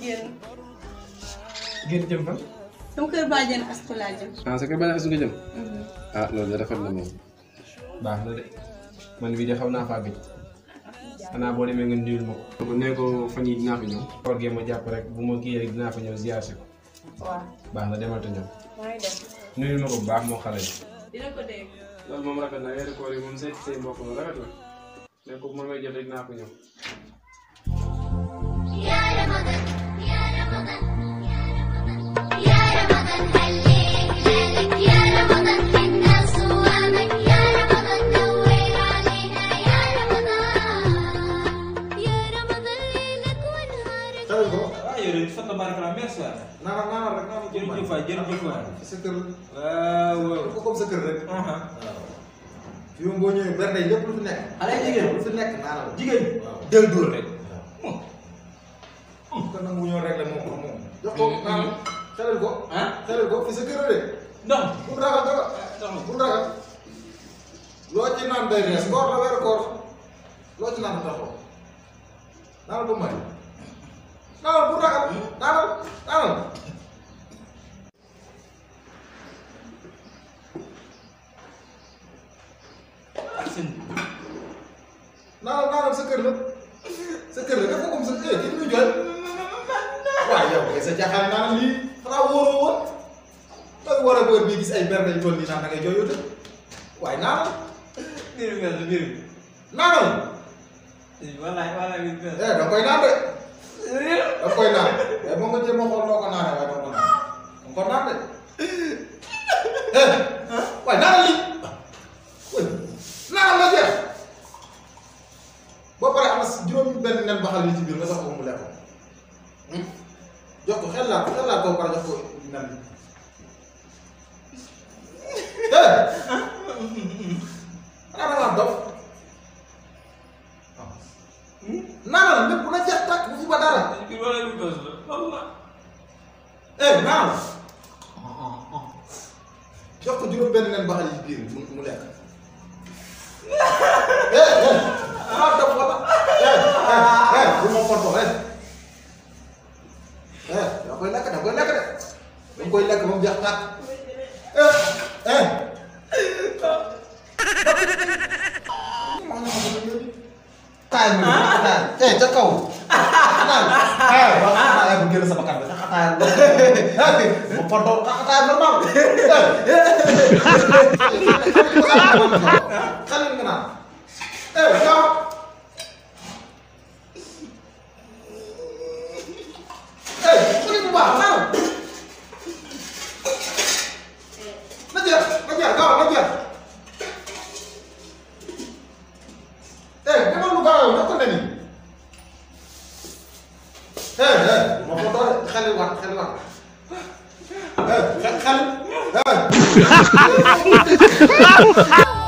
génn. génn jëm fan. sama kër bàjjen Astu laa jëm. ah sa kër bàjjen Astu nga jëm. ah loolu de rafet na moom. baax na de man bii de xaw naa faa gëj. xanaa boo demee nga nuyul ma ko. bu nee ko fan yii dinaa fa ñëw. koor gee ma jàpp rek bu ma kii rek dinaa fa ñëw ziar si ko. waaw. baax na demal te ñëw. maa ngi dem. nuyul ma ko bu baax moo xale yi. dina ko dégg. loolu moom rafet na weeru koor yi moom say mbokk la rafet na. ne ko bu ma may jot rek dinaa fa ñëw. يا رمضان يا رمضان يا رمضان هليك لك يا رمضان حنا صوامك يا رمضان نور علينا يا رمضان ليلك ونهارك. ah yow de sant baraka merci waay. naan rek naan jërëjëf waay jërëjëf waay. sa kër waaw. ko comme sa kër rek. waaw. fii moom boo ñëwee berne lépp lu fi nekk. xale jigéen lu fi nekk naanal. jigéen waaw del dóor rek. kon nag mu ñëw rek la moom. jox ko naan xelal ko. ah xelal ko fi sa kër de. ndox bul ragal dara. bul ragal. loo ci naan day rees koor la weeru koor loo ci naan taxaw naanal ba may naanal bul ragal naanal naanal. naanal sa kër la sa kër la def ko comme sa kër kii muy jooy waaw yow kay sa jaaxal naanal lii xanaa wóoroo woon da war a bër bii gis ay berne yu toll nii naan da ngay jooyoo te waaye naanal naanal da koy naan de da koy naan mais moom nga jéem a xool noo ko naanee waaye doo ko naan da ko naan de waaye naanal lii naanal la jeex boo paree am na juróomi benn nen baxal li ci biir nga sax ko mu lekk jox ko xel laa ko ba pare jox ko nen bi xanaa da ngaa dof naanal lépp na jeex tàkk bu fi ba dara naanal jox ko juróom benn nen baxal li ci biir mu lekk ah dof wala bu ma foto da koy lekk de da koy lekk ba mu jeex tàkk taay ma taay ca kaw taay bu génn sama kan bi taay ma foto taay normal xale nga naan Oh